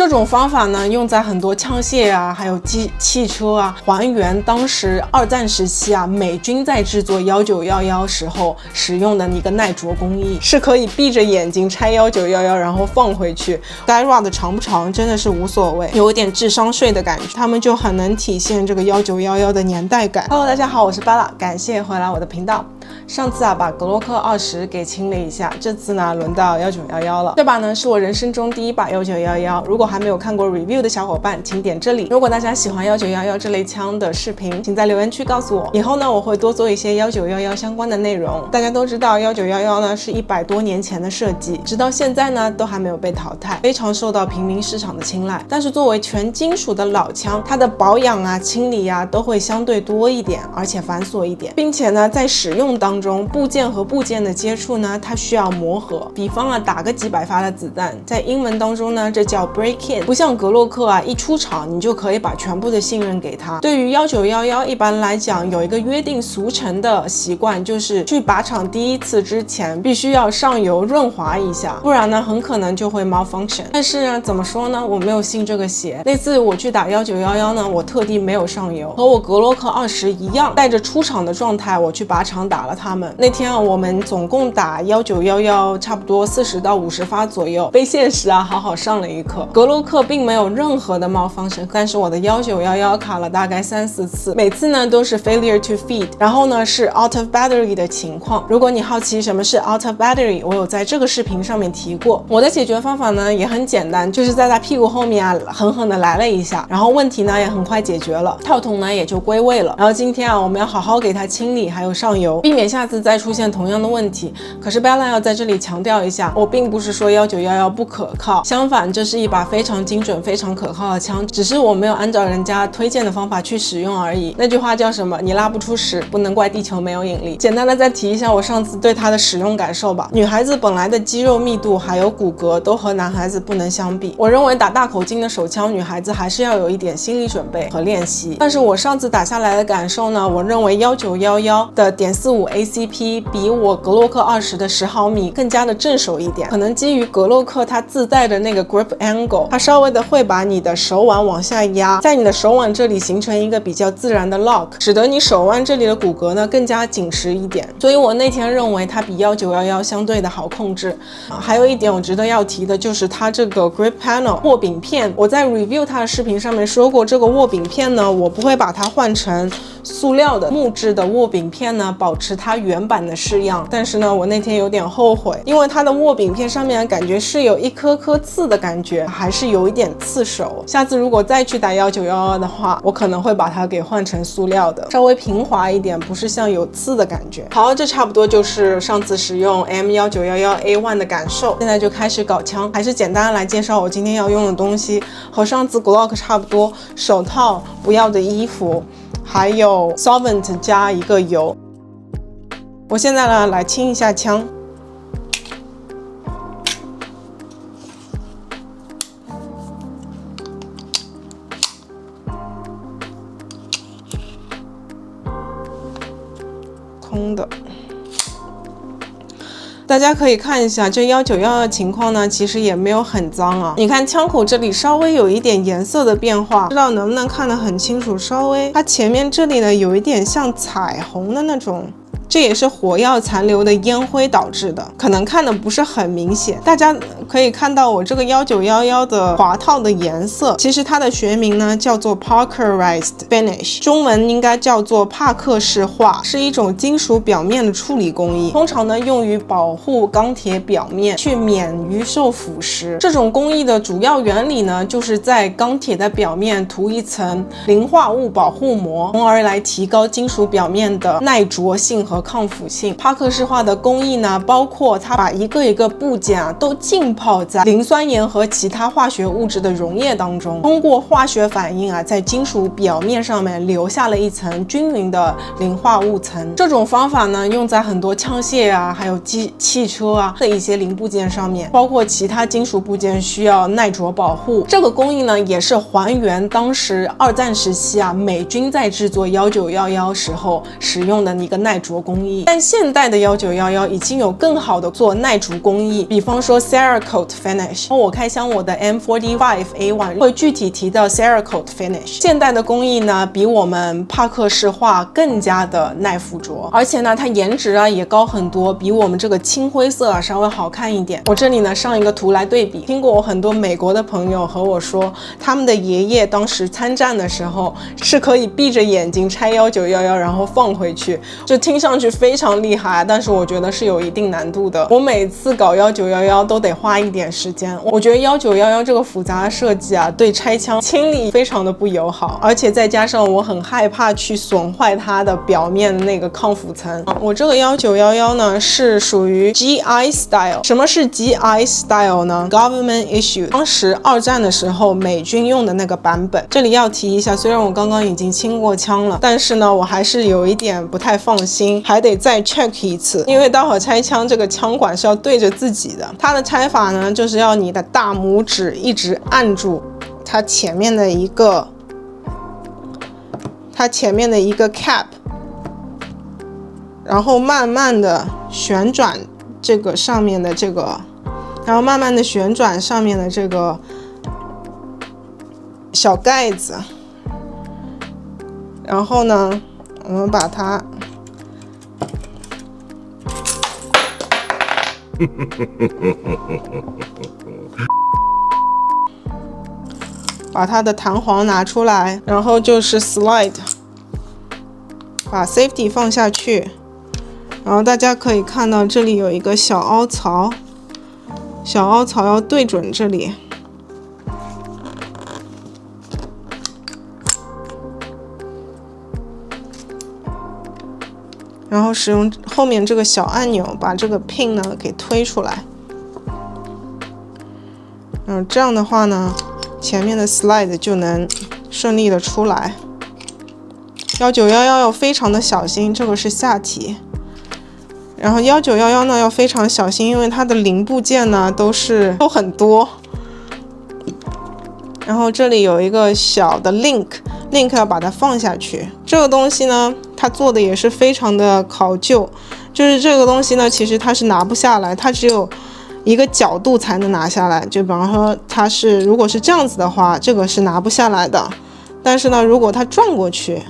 这种方法呢，用在很多枪械啊，还有汽车啊，还原当时二战时期啊，美军在制作1911时候使用的一个耐着工艺，是可以闭着眼睛拆1911，然后放回去。该 rod 长不长真的是无所谓，有一点智商税的感觉，他们就很能体现这个1911的年代感。Hello， 大家好，我是巴拉，感谢回来我的频道。上次啊，把格洛克20给清了一下，这次呢，轮到1911了。这把呢，是我人生中第一把1911。如果还没有看过 review 的小伙伴，请点这里。如果大家喜欢1911这类枪的视频，请在留言区告诉我。以后呢，我会多做一些1911相关的内容。大家都知道，1911呢是100多年前的设计，直到现在呢都还没有被淘汰，非常受到平民市场的青睐。但是作为全金属的老枪，它的保养啊、清理啊都会相对多一点，而且繁琐一点，并且呢，在使用当中，部件和部件的接触呢，它需要磨合。比方啊，打个几百发的子弹，在英文当中呢，这叫 break in。不像格洛克啊，一出场你就可以把全部的信任给他。对于1911，一般来讲有一个约定俗成的习惯，就是去靶场第一次之前，必须要上油润滑一下，不然呢，很可能就会 malfunction。但是呢，怎么说呢，我没有信这个邪。那次我去打1911呢，我特地没有上油，和我格洛克20一样，带着出厂的状态，我去靶场打了他们。那天啊，我们总共打1911，差不多40到50发左右，被现实啊好好上了一课。格洛克并没有任何的malfunction，但是我的1911卡了大概3、4次，每次呢都是 failure to feed， 然后呢是 out of battery 的情况。如果你好奇什么是 out of battery， 我有在这个视频上面提过。我的解决方法呢也很简单，就是在他屁股后面啊狠狠的来了一下，然后问题呢也很快解决了，套筒呢也就归位了。然后今天啊，我们要好好给它清理，还有上油，避免下次再出现同样的问题。可是 Bella 要在这里强调一下，我并不是说1911不可靠，相反，这是一把非常精准、非常可靠的枪，只是我没有按照人家推荐的方法去使用而已。那句话叫什么？你拉不出屎，不能怪地球没有引力。简单的再提一下我上次对它的使用感受吧。女孩子本来的肌肉密度还有骨骼都和男孩子不能相比，我认为打大口径的手枪，女孩子还是要有一点心理准备和练习。但是我上次打下来的感受呢，我认为1911的.45 ACP 比我格洛克20的10毫米更加的正手一点，可能基于格洛克它自带的那个 grip angle， 它稍微的会把你的手腕往下压，在你的手腕这里形成一个比较自然的 lock， 使得你手腕这里的骨骼呢更加紧实一点。所以我那天认为它比1911相对的好控制。还有一点我值得要提的就是它这个 grip panel 握柄片，我在 review 它的视频上面说过，这个握柄片呢，我不会把它换成塑料的，木质的握柄片呢，保持它原版的式样。但是呢，我那天有点后悔，因为它的握柄片上面感觉是有一颗颗刺的感觉，还是有一点刺手。下次如果再去打1911的话，我可能会把它给换成塑料的，稍微平滑一点，不是像有刺的感觉。好，这差不多就是上次使用 M1911A1 的感受。现在就开始搞枪，还是简单来介绍我今天要用的东西，和上次 Glock 差不多，手套、不要的衣服，还有 solvent 加一个油。我现在呢来清一下枪。空的。大家可以看一下这1911的情况呢，其实也没有很脏啊。你看枪口这里稍微有一点颜色的变化，不知道能不能看得很清楚。稍微它前面这里呢有一点像彩虹的那种，这也是火药残留的烟灰导致的，可能看的不是很明显。大家可以看到我这个1911的滑套的颜色，其实它的学名呢叫做 Parkerized Finish， 中文应该叫做帕克式化，是一种金属表面的处理工艺，通常呢用于保护钢铁表面，去免于受腐蚀。这种工艺的主要原理呢，就是在钢铁的表面涂一层磷化物保护膜，从而来提高金属表面的耐着性和抗腐性。帕克式化的工艺呢，包括它把一个一个部件啊都浸泡在磷酸盐和其他化学物质的溶液当中，通过化学反应啊，在金属表面上面留下了一层均匀的磷化物层。这种方法呢，用在很多枪械啊，还有汽车啊的一些零部件上面，包括其他金属部件需要耐着保护。这个工艺呢，也是还原当时二战时期啊，美军在制作1911时候使用的一个耐着工艺。但现代的1911已经有更好的做耐着工艺，比方说 Sarah Cerakote Finish。我开箱我的 M45A1 会具体提到 Cerakote Finish。现代的工艺呢，比我们帕克式画更加的耐附着，而且呢，它颜值啊也高很多，比我们这个青灰色啊稍微好看一点。我这里呢上一个图来对比，听过我很多美国的朋友和我说，他们的爷爷当时参战的时候是可以闭着眼睛拆1911，然后放回去，就听上去非常厉害，但是我觉得是有一定难度的。我每次搞1911都得花一点时间，我觉得1911这个复杂的设计啊，对拆枪清理非常的不友好，而且再加上我很害怕去损坏它的表面的那个抗腐层。我这个1911呢是属于 GI Style。什么是 GI Style 呢？ Government Issue， 当时二战的时候美军用的那个版本。这里要提一下，虽然我刚刚已经清过枪了，但是呢我还是有一点不太放心，还得再 check 一次，因为待会儿拆枪这个枪管是要对着自己的。它的拆法呢，就是要你的大拇指一直按住它前面的一个cap， 然后慢慢的旋转这个上面的这个，然后慢慢的旋转上面的这个小盖子，然后呢，我们把它把它的弹簧拿出来，然后就是 slide， 把 safety 放下去，然后大家可以看到这里有一个小凹槽，小凹槽要对准这里，然后使用后面这个小按钮把这个 pin 呢给推出来，这样的话呢，前面的 slide 就能顺利的出来。1911要非常的小心，这个是下体。然后1911呢要非常小心，因为它的零部件呢都很多。然后这里有一个小的 link 要把它放下去。这个东西呢，它做的也是非常的考究，就是这个东西呢，其实它是拿不下来，它只有一个角度才能拿下来。就比方说它是如果是这样子的话，这个是拿不下来的。但是呢，如果它转过去，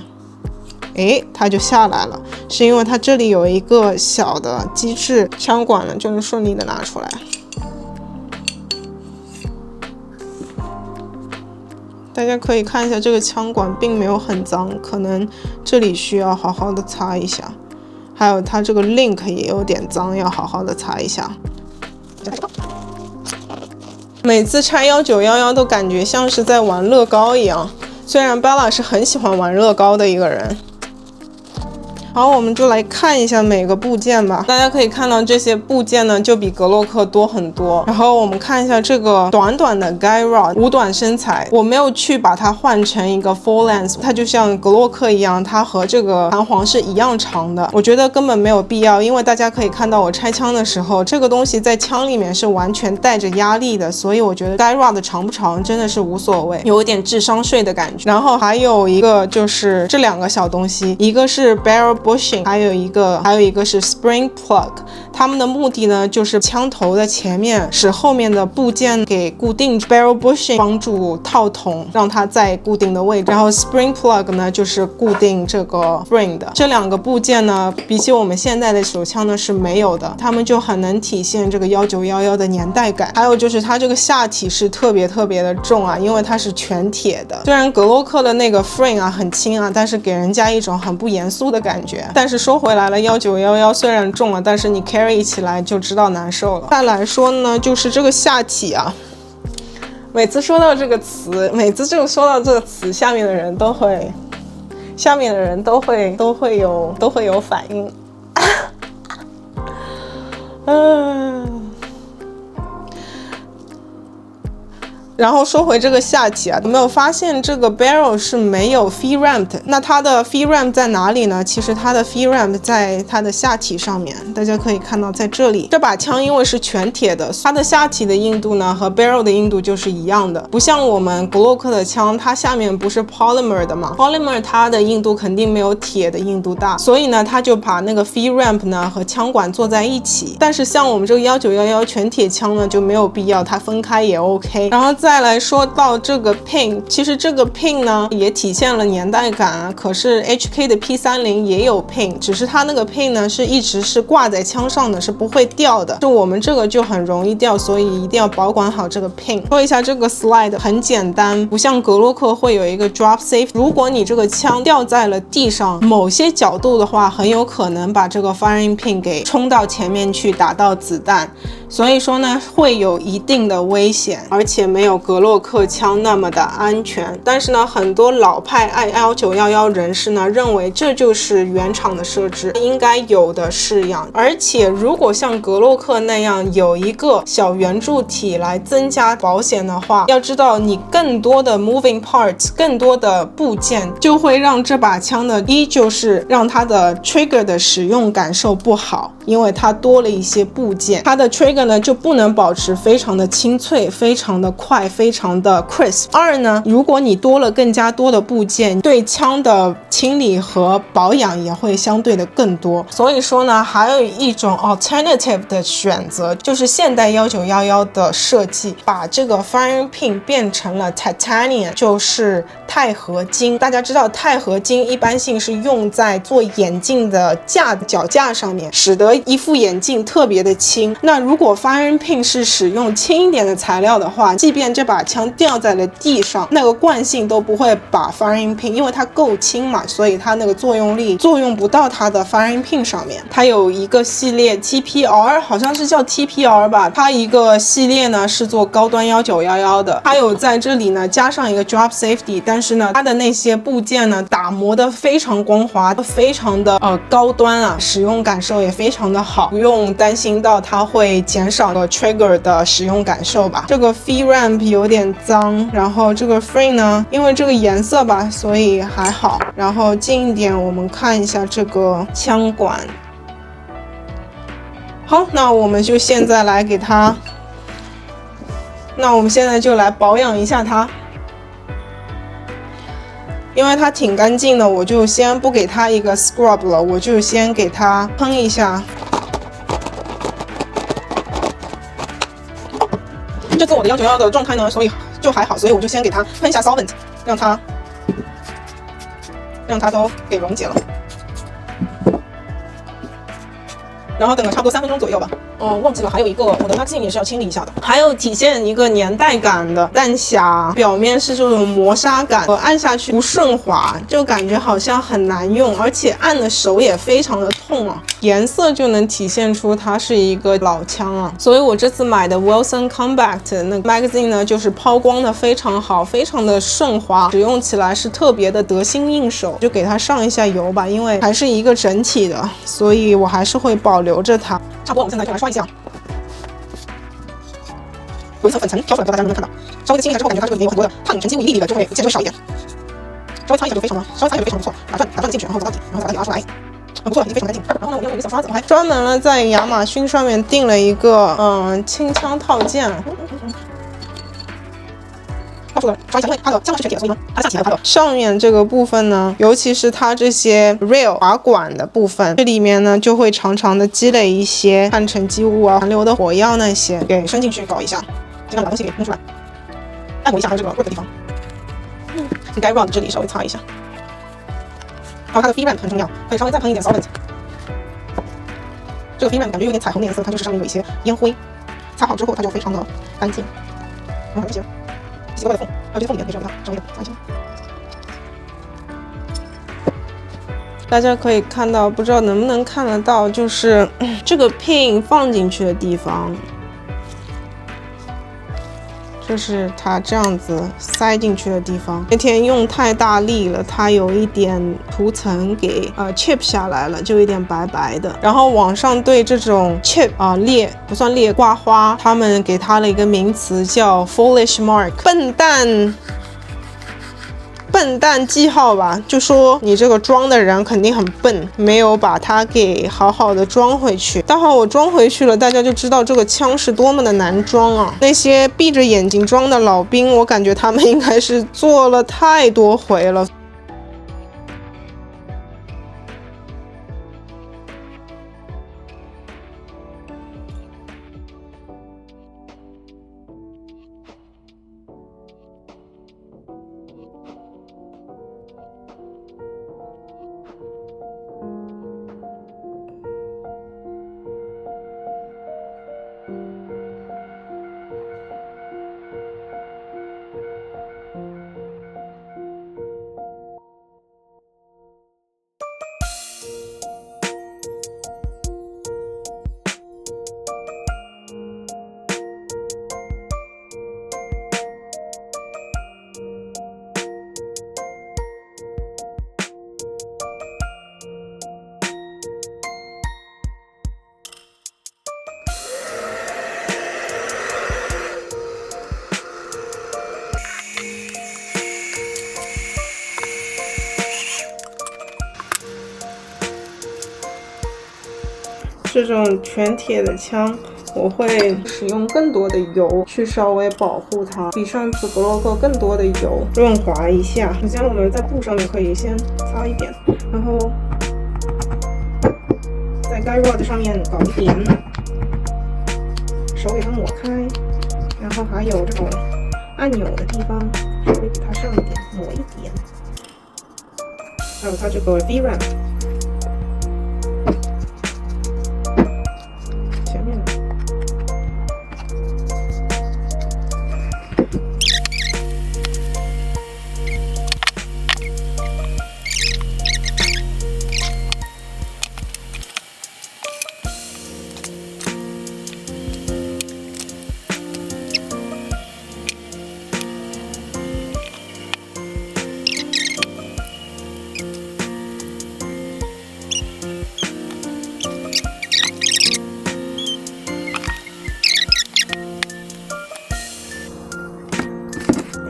它就下来了，是因为它这里有一个小的机制，枪管呢就能顺利的拿出来。大家可以看一下，这个枪管并没有很脏，可能这里需要好好的擦一下，还有它这个 link 也有点脏，要好好的擦一下。每次拆1911都感觉像是在玩乐高一样，虽然 Bella 是很喜欢玩乐高的一个人。好，我们就来看一下每个部件吧。大家可以看到这些部件呢，就比格洛克多很多。然后我们看一下这个短短的 guy rod 五短身材，我没有去把它换成一个 full length， 它就像格洛克一样，它和这个弹簧是一样长的。我觉得根本没有必要，因为大家可以看到我拆枪的时候，这个东西在枪里面是完全带着压力的，所以我觉得 guy rod 长不长真的是无所谓，有一点智商税的感觉。然后还有一个就是这两个小东西，一个是 barrel bushing， 还有一个是 spring plug， 它们的目的呢就是枪头的前面使后面的部件给固定。barrel bushing 帮助套筒让它在固定的位置，然后 spring plug 呢就是固定这个 spring 的。这两个部件呢，比起我们现在的手枪呢是没有的，它们就很能体现这个1911的年代感。还有就是它这个下体是特别的重啊，因为它是全铁的。虽然格洛克的那个 frame 啊很轻啊，但是给人家一种很不严肃的感觉。但是说回来了，1911虽然重了，但是你 carry 起来就知道难受了。再来说呢，就是这个下体啊，每次说到这个词，下面的人都会有反应。然后说回这个下体啊，有没有发现这个 barrel 是没有 feed ramp 的？那它的 feed ramp 在哪里呢？其实它的 feed ramp 在它的下体上面，大家可以看到在这里。这把枪因为是全铁的，它的下体的硬度呢和 barrel 的硬度就是一样的，不像我们 Glock 的枪，它下面不是 polymer 的嘛 ，polymer 它的硬度肯定没有铁的硬度大，所以呢，它就把那个 feed ramp 呢和枪管做在一起。但是像我们这个1911全铁枪呢就没有必要，它分开也 OK。然后再来说到这个 pin， 其实这个 pin 呢也体现了年代感啊。可是 HK 的 P30也有 pin， 只是它那个 pin 呢是一直是挂在枪上的，是不会掉的。就我们这个就很容易掉，所以一定要保管好这个 pin。说一下这个 slide 很简单，不像格洛克会有一个 drop safe。如果你这个枪掉在了地上，某些角度的话，很有可能把这个 firing pin 给冲到前面去，打到子弹。所以说呢，会有一定的危险，而且没有格洛克枪那么的安全。但是呢，很多老派爱1911人士呢认为这就是原厂的设置应该有的式样。而且如果像格洛克那样有一个小圆柱体来增加保险的话，要知道你更多的 moving parts， 更多的部件就会让这把枪的就是让它的 trigger 的使用感受不好，因为它多了一些部件，它的 trigger呢就不能保持非常的清脆，非常的快，非常的 crisp。二呢，如果你多了更加多的部件，对枪的清理和保养也会相对的更多。所以说呢，还有一种 alternative 的选择，就是现代1911的设计，把这个 firing pin 变成了 titanium， 就是钛合金。大家知道钛合金一般性是用在做眼镜的脚架上面，使得一副眼镜特别的轻。那如果 firing pin 是使用轻一点的材料的话，即便这把枪掉在了地上，那个惯性都不会把 firing pin， 因为它够轻嘛，所以它那个作用力作用不到它的 firing pin 上面。它有一个系列 TPR， 好像是叫 TPR 吧，它一个系列呢是做高端1911的，它有在这里呢加上一个 drop safety， 但是呢它的那些部件呢打磨的非常光滑，非常的高端啊，使用感受也非常的好，不用担心到它会减少了 trigger 的使用感受吧。这个 feed ramp 有点脏，然后这个 frame 呢，因为这个颜色吧，所以还好。然后近一点我们看一下这个枪管。好，那我们就现在来给它，那我们现在就来保养一下它。因为它挺干净的，我就先不给它一个 scrub 了，我就先给它喷一下。这次我的191的状态呢，所以就还好，所以我就先给它喷一下 solvent， 让它都给溶解了。然后等了差不多3分钟左右吧。忘记了还有一个我的 magazine 也是要清理一下的。还有体现一个年代感的弹匣，表面是这种磨砂感，按下去不顺滑，就感觉好像很难用，而且按的手也非常的痛啊。颜色就能体现出它是一个老枪啊。所以我这次买的 Wilson Combat 那个 magazine 呢，就是抛光的非常好，非常的顺滑，使用起来是特别的得心应手。就给它上一下油吧，因为还是一个整体的，所以我还是会保留着它。差不多，我们现在就来刷一下，有一层粉尘飘出来，不知道大家能不能看到。稍微的清一下之后，感觉它这个里面有很多的碳沉积物一粒粒的，就会线就少一点。稍微擦一下就非常的不错，打转进去，然后走到底，然后把它给拉出来，很不错，已经非常干净。然后呢，我用一个小刷子，我还专门了在亚马逊上面订了一个轻枪套件。刷一下，因为它的枪是全铁的，所以呢，它下体还有它的上面这个部分呢，尤其是它这些 rail 滑管的部分，这里面呢就会常常的积累一些碳沉积物啊、残留的火药那些，给伸进去搞一下，尽量把东西给弄出来。按摩一下它这个 rub 的地方，应该 run 这里稍微擦一下。然后它的 feed ramp 很重要，可以稍微再喷一点 solvent。这个 feed ramp 感觉有点彩虹的颜色，它就是上面有一些烟灰，擦好之后它就非常的干净。然后这些奇怪的缝，还有这些缝里面可以稍微擦一下。大家可以看到，不知道能不能看得到，就是这个 pin 放进去的地方，就是它这样子塞进去的地方。那天用太大力了，它有一点涂层给chip 下来了，就有点白白的。然后网上对这种 chip 裂不算裂刮花，他们给它了一个名词叫 foolish mark， 笨蛋记号吧，就说你这个装的人肯定很笨，没有把它给好好的装回去。待会我装回去了，大家就知道这个枪是多么的难装啊！那些闭着眼睛装的老兵，我感觉他们应该是做了太多回了。这种全铁的枪，我会使用更多的油去稍微保护它，比上次 Glock 更多的油润滑一下。首先我们在布上面可以先擦一遍，然后在该 rod 上面搞一点，手给它抹开，然后还有这种按钮的地方，稍微给它上一点，抹一点，还有它这个 VRAM。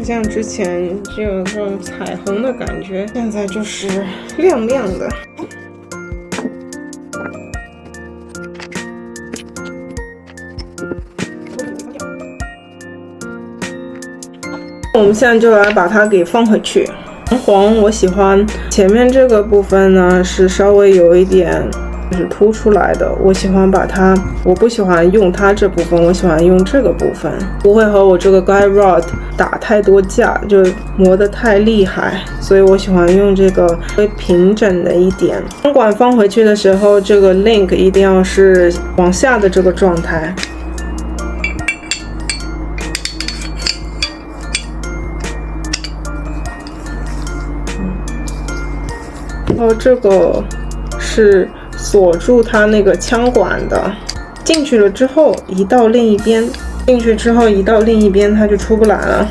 像之前就有这种彩虹的感觉，现在就是亮亮的。我们现在就来把它给放回去。弹簧我喜欢前面这个部分呢是稍微有一点就是凸出来的，我喜欢把它，我不喜欢用它这部分，我喜欢用这个部分，不会和我这个 guide rod 打太多架，就磨得太厉害，所以我喜欢用这个会平整的一点。钢管放回去的时候，这个 link 一定要是往下的这个状态。然后这个是锁住它那个枪管的，进去了之后移到另一边，进去之后移到另一边，它就出不来了。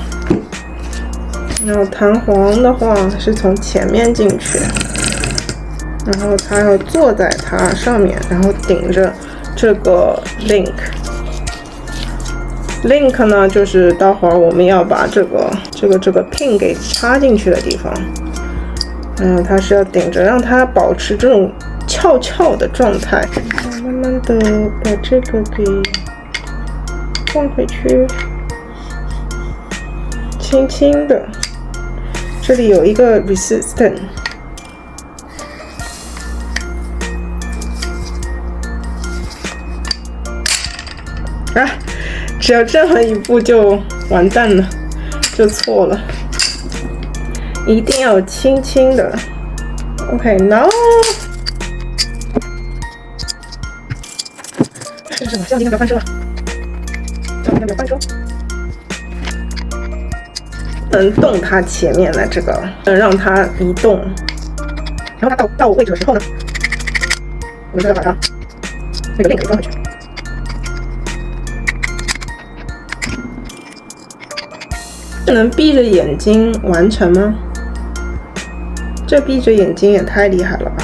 然后弹簧的话是从前面进去，然后它要坐在它上面，然后顶着这个 link。link 呢，就是待会儿我们要把这个 pin 给插进去的地方。它是要顶着，让它保持这种翘翘的状态。慢慢的把这个给放回去，轻轻的。这里有一个 resistant， 只要这么一步就完蛋了，就错了。一定要轻轻的 ，OK，now， 这是什么？相机不要翻车，相机不要翻车，能动它前面的这个，让它移动，然后它到位置的时候呢，我们就要把它那个 link 装回去。能闭着眼睛完成吗？这闭着眼睛也太厉害了吧！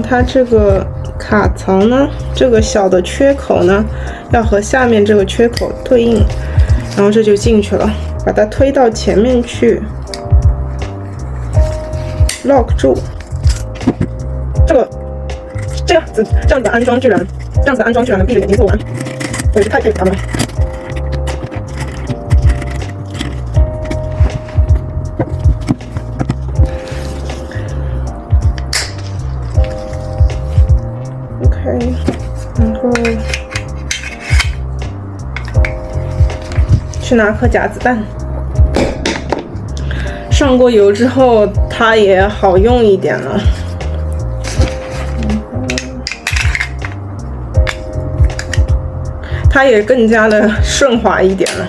它这个卡槽呢，这个小的缺口呢，要和下面这个缺口对应，然后这就进去了，把它推到前面去 ，lock 住。这样子安装居然能闭着眼睛做完，我也是太佩服他们了。然后去拿颗夹子弹，上过油之后它也好用一点了。它也更加的顺滑一点了。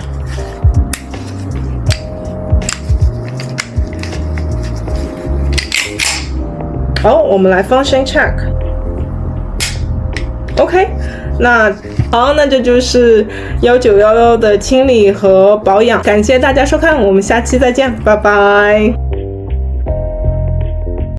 好，我们来 function check。OK， 那这就是1911的清理和保养。感谢大家收看，我们下期再见，拜拜。